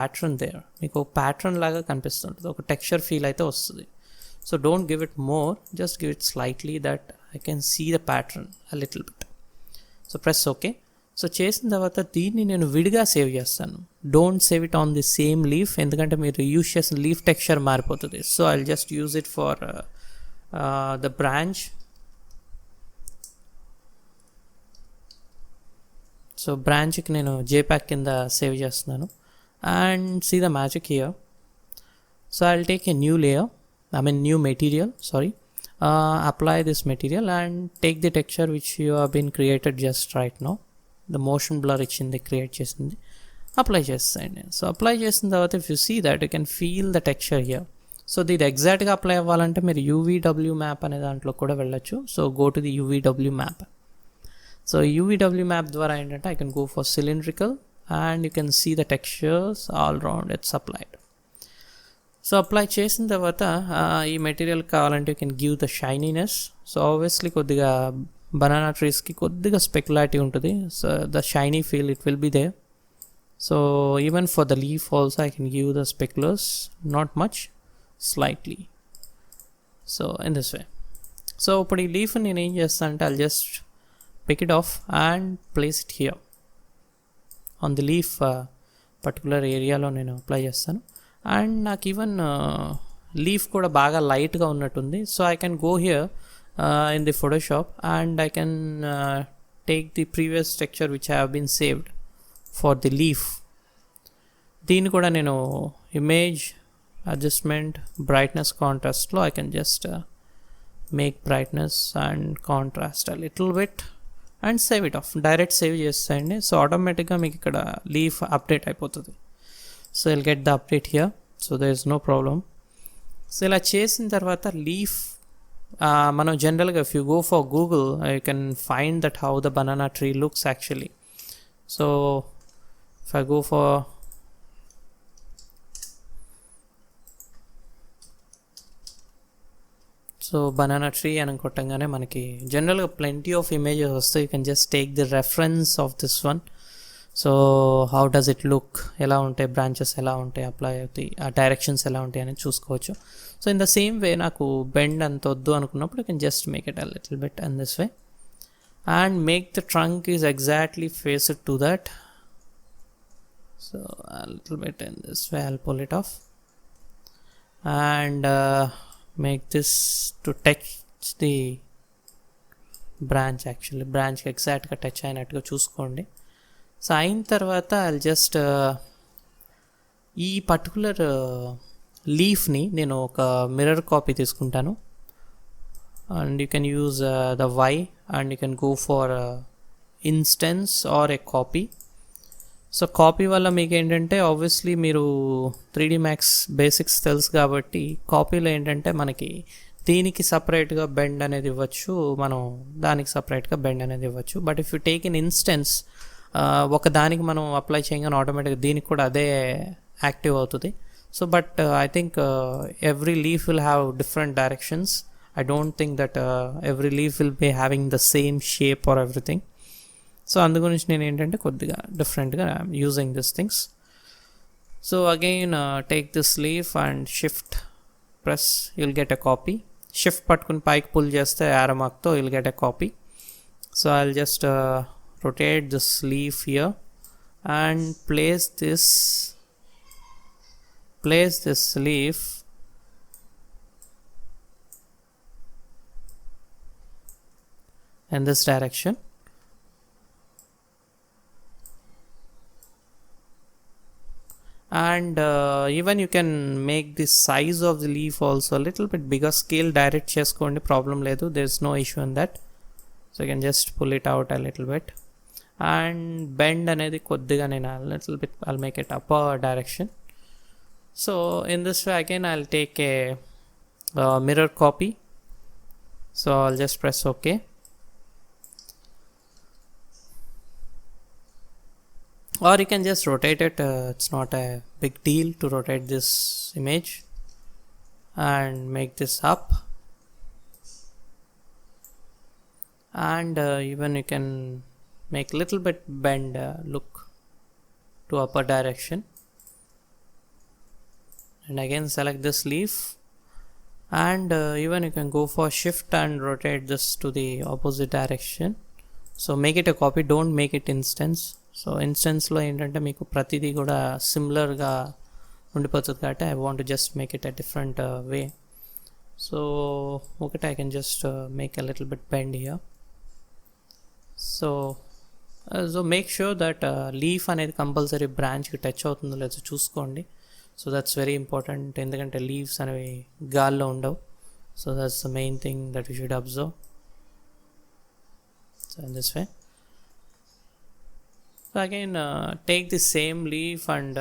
Pattern there, మీకు ఒక pattern లాగా కనిపిస్తుంటుంది, ఒక టెక్స్చర్ ఫీల్ అయితే వస్తుంది. So don't give it more, just give it slightly that I can see the pattern a little bit. So press okay. So చేసిన తర్వాత దీన్ని నేను విడిగా సేవ్ చేస్తాను. Don't save it on the same leaf, ఎందుకంటే మీరు యూజ్ చేసిన leaf texture మారిపోతుంది. So I just use it for the branch. So బ్రాంచ్కి నేను జేపాక్ కింద సేవ్ చేస్తున్నాను. And see the magic here. So I will take a new layer, new material, sorry. Apply this material and take the texture which you have been created just right now. The motion blur ఇచ్చింది, create చేసింది, apply చేస్తాయండి. So apply చేసిన తర్వాత if you see that you can feel the texture here. So ఇది ఎగ్జాక్ట్గా apply అవ్వాలంటే మీరు UVW map అనే దాంట్లో కూడా వెళ్ళచ్చు. So go to the UVW map. So UVW map ద్వారా ఏంటంటే I can go for cylindrical and you can see the textures all round it's applied. So apply చేసిన తర్వాత ఈ మెటీరియల్ కావాలంటే you can give the shininess. So obviously కొద్దిగా banana ట్రీస్కి కొద్దిగా specularity ఉంటుంది. So the shiny feel it will be there. So even for the leaf also I can give the speculars, not much, slightly. So in this way. So ఇప్పుడు ఈ leaf నేను ఏం చేస్తాను అంటే I just pick it off and place it here on the leaf particular ఏరియాలో నేను apply చేస్తాను. And నాకు ఈవెన్ లీఫ్ కూడా బాగా లైట్గా ఉన్నట్టుంది. So I can go here in the Photoshop and I can take the previous texture which I have been saved for the leaf. దీన్ని కూడా నేను ఇమేజ్ అడ్జస్ట్మెంట్ బ్రైట్నెస్ కాంట్రాస్ట్లో I can just make brightness and contrast a little bit and save it off. Direct save చేస్తాయండి. So ఆటోమేటిక్గా మీకు ఇక్కడ leaf update అయిపోతుంది. So will get the update here. So there is no problem. So ఇలా చేసిన తర్వాత leaf మనం జనరల్గా if you go for Google you can find that how the banana tree looks actually. So if I go for so banana tree అని కొట్టంగానే మనకి జనరల్గా plenty of images వస్తాయి. You can just take the reference of this one. So how does it look, ఎలా ఉంటాయి branches, ఎలా ఉంటాయి apply అవుతాయి, ఆ డైరెక్షన్స్ ఎలా ఉంటాయి అనేది చూసుకోవచ్చు. So in the same way నాకు బెండ్ అంత వద్దు అనుకున్నప్పుడు you can just make it a little bit in this way and make the trunk is exactly faced to that. So a little bit in this way I'll pull it off and make this to touch the branch. Actually బ్రాంచ్కి ఎగ్జాక్ట్గా touch అయినట్టుగా చూసుకోండి. So అయిన తర్వాత I just ఈ particular లీఫ్ని నేను ఒక మిర్రర్ కాపీ తీసుకుంటాను and you can use the Y and you can go for instance or a copy. So copy వల్ల మీకు ఏంటంటే ఆబ్వియస్లీ మీరు 3D Max బేసిక్స్ తెలుసు కాబట్టి కాపీలో ఏంటంటే మనకి దీనికి సపరేట్గా బెండ్ అనేది ఇవ్వచ్చు, మనం దానికి సపరేట్గా బెండ్ అనేది ఇవ్వచ్చు. But if you take in instance ఒక దానికి మనం అప్లై చేయగానే ఆటోమేటిక్గా దీనికి కూడా అదే యాక్టివ్ అవుతుంది. So but I think every leaf will have different directions. I don't think that every leaf will be having the same shape or everything. So అందు గురించి నేను ఏంటంటే కొద్దిగా డిఫరెంట్గా using this things. So again take this leaf and shift press, you'll get a copy. Shift పట్టుకుని పైకి pull చేస్తే arrow మార్క్తో you'll get a copy. So I will just rotate this leaf here and place this leaf in this direction. And even you can make the size of the leaf also a little bit bigger. Scale direct cheskondi, problem ledu, there is no issue in that. So you can just pull it out a little bit and bend అనేది కొద్దిగా నేను little bit I'll make it upper direction. So in this way again I'll take a mirror copy. So I'll just press OK. Or you can just rotate it. It's not a big deal to rotate this image and make this up. And even you can make little bit bend look to upper direction. and again select this leaf, and even you can go for shift and rotate this to the opposite direction. So make it a copy, don't make it instance. So ఇన్స్టెన్స్లో ఏంటంటే మీకు ప్రతిదీ కూడా సిమిలర్గా ఉండిపోతుంది కాబట్టి I want just make it a different way. So ఒకటి I can just make a little bit bend here. So make sure that leaf అనేది కంపల్సరీ బ్రాంచ్కి టచ్ అవుతుందో లేదో చూసుకోండి. సో దట్స్ వెరీ ఇంపార్టెంట్, ఎందుకంటే లీవ్స్ అనేవి గాల్లో ఉండవు. So that's the main thing that you should observe. So in this way. So again take the same leaf and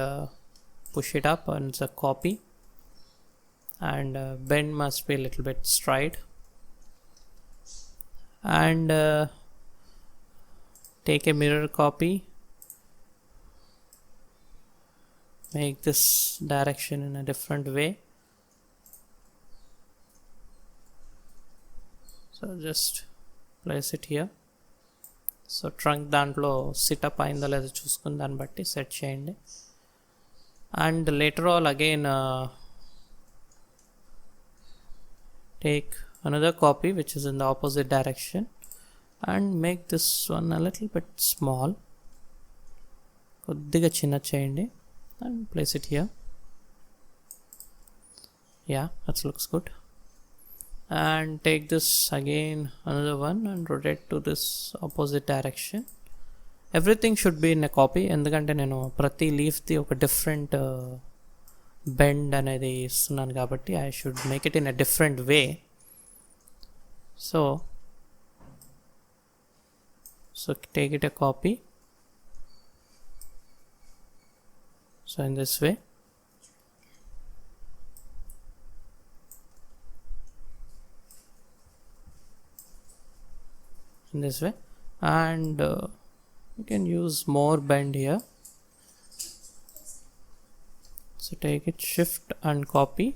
push it up, and it's a copy, and bend must be a little bit straight, and take a mirror copy, make this direction in a different way. So just place it here. So trunk దాంట్లో సిటప్ అయిందో లేదో చూసుకుని దాన్ని బట్టి set చేయండి. And later all again take another copy which is in the opposite direction and make this one a little bit small. కొద్దిగా చిన్న చేయండి and place it here. Yeah, that looks good. And take this again another one and rotate to this opposite direction. Everything should be in a copy, ఎందుకంటే నేను ప్రతి లీఫ్ది ఒక different bend అనేది ఇస్తున్నాను కాబట్టి I should make it in a different way. So take it a copy. So in this way. In this way, and you can use more bend here. So take it, shift and copy.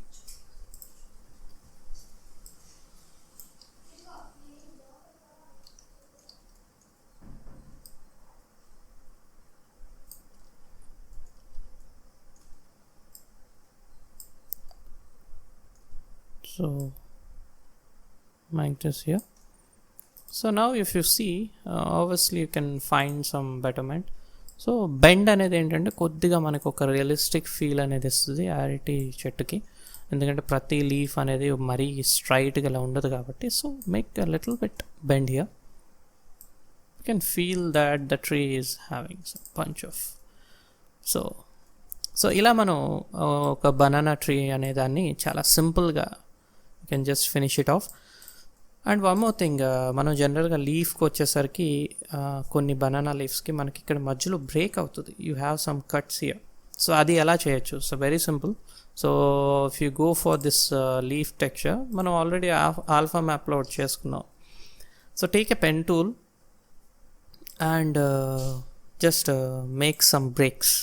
So make this here. So now if you see obviously you can find some betterment. So bend అనేది ఏంటంటే కొద్దిగా మనకు ఒక realistic feel అనేది ఇస్తుంది అరటి చెట్టుకి, ఎందుకంటే ప్రతి లీఫ్ అనేది మరీ స్ట్రైట్గా ఇలా ఉండదు కాబట్టి. So make a little bit bend here. You can feel that the tree is having some punch of. So ఇలా మనం ఒక బనానా ట్రీ అనే దాన్ని చాలా సింపుల్గా you can just finish it of. And one more thing, మనం జనరల్గా లీఫ్కి వచ్చేసరికి కొన్ని బనానా లీవ్స్కి మనకి ఇక్కడ మధ్యలో బ్రేక్ అవుతుంది, you have some cuts here. So అది ఎలా చేయొచ్చు? So very simple. So if you go for this leaf texture, మనం ఆల్రెడీ ఆల్ఫా మ్యాప్లో చేసుకున్నాం. So take a pen tool and just make some breaks,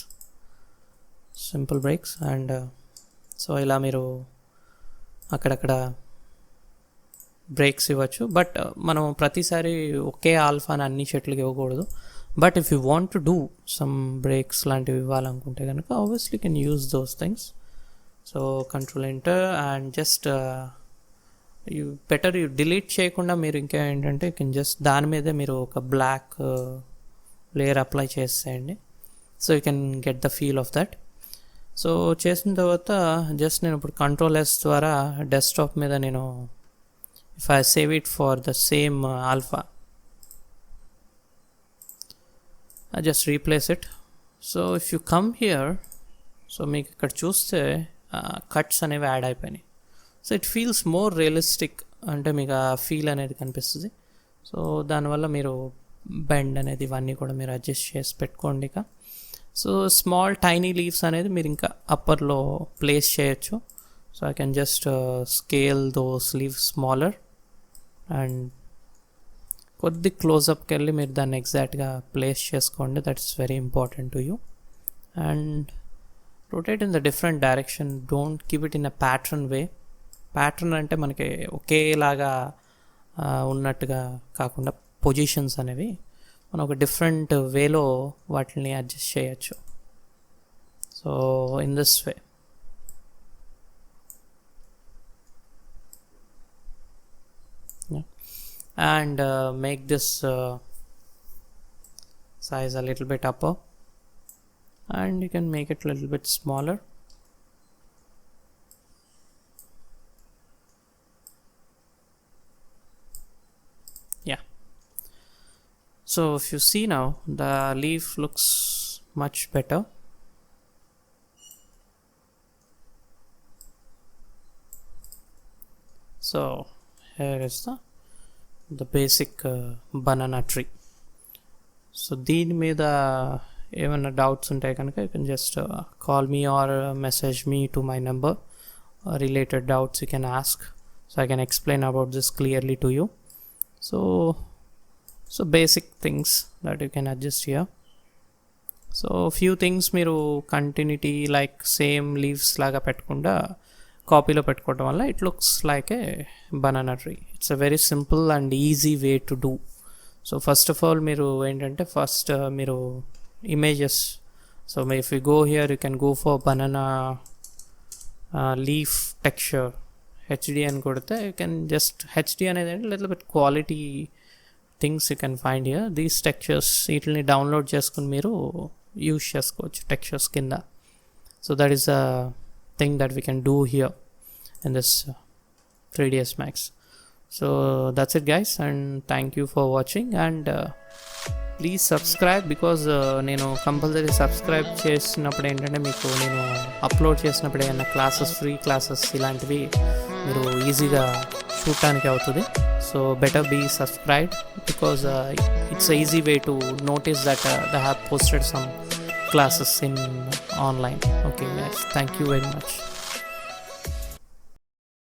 simple breaks. And so ఇలా మీరు అక్కడక్కడ breaks ఇవ్వచ్చు. బట్ మనం ప్రతిసారి ఒకే ఆల్ఫాని అన్ని చెట్లకి ఇవ్వకూడదు. But if you want to do some breaks లాంటివి ఇవ్వాలనుకుంటే కనుక obviously can use those things. So control enter and just you delete చేయకుండా మీరు ఇంకా ఏంటంటే కెన్ జస్ట్ దాని మీదే మీరు ఒక బ్లాక్ లేయర్ అప్లై చేసేయండి. So you can get the feel of that. So చేసిన తర్వాత జస్ట్ నేను ఇప్పుడు కంట్రోల్ ఎస్ ద్వారా డెస్క్టాప్ మీద నేను if I save it for the same alpha, I just replace it. So if you come here, so మీకు ఇక్కడ చూస్తే కట్స్ అనేవి యాడ్ అయిపోయినాయి. So it feels more realistic, అంటే మీకు ఆ ఫీల్ అనేది కనిపిస్తుంది. సో దానివల్ల మీరు బెండ్ అనేది ఇవన్నీ కూడా మీరు అడ్జస్ట్ చేసి పెట్టుకోండి. ఇక సో స్మాల్ టైనీ లీవ్స్ అనేది మీరు ఇంకా అప్పర్లో ప్లేస్ చేయొచ్చు. So I can just scale those leaves smaller and కొద్ది క్లోజప్కి వెళ్ళి మీరు దాన్ని ఎగ్జాక్ట్గా ప్లేస్ చేసుకోండి. That is very important to you. And rotate in the different direction, don't keep it in a pattern way. Pattern అంటే మనకి ఒకేలాగా ఉన్నట్టుగా కాకుండా పొజిషన్స్ అనేవి మనం ఒక డిఫరెంట్ వేలో వాటిని అడ్జస్ట్ చేయొచ్చు. So in this way. and make this size a little bit upper, and you can make it a little bit smaller. Yeah, so if you see now, the leaf looks much better. So here is the basic banana tree. So దీని మీద ఏమైనా doubts ఉంటే కనుక you can just call me or message me to my number. Related doubts you can ask, so I can explain about this clearly to you. So basic things that you can adjust here. So few things మీరు continuity like same leaves లాగా పెట్టకుండా కాపీలో పెట్టుకోవడం వల్ల it looks like A banana tree. It's a very simple and easy way to do. So first of all మీరు ఏంటంటే first మీరు images, so if you go here you can go for banana leaf texture HD అని కొడితే you can just HD అనేది అంటే little bit quality things you can find here. These textures వీటిని download చేసుకుని మీరు యూజ్ చేసుకోవచ్చు textures కింద. So that is a thing that we can do here in this 3ds Max. So that's it guys, and thank you for watching, and please subscribe because నేను compulsory subscribe చేసినప్పుడు ఏంటంటే మీకు నేను upload చేసినప్పుడు ఏమైనా classes, free classes ఇలాంటివి మీరు ఈజీగా చూడటానికి అవుతుంది. So better be subscribed because it's a easy way to notice that they have posted some classes in online. Okay guys, thank you very much.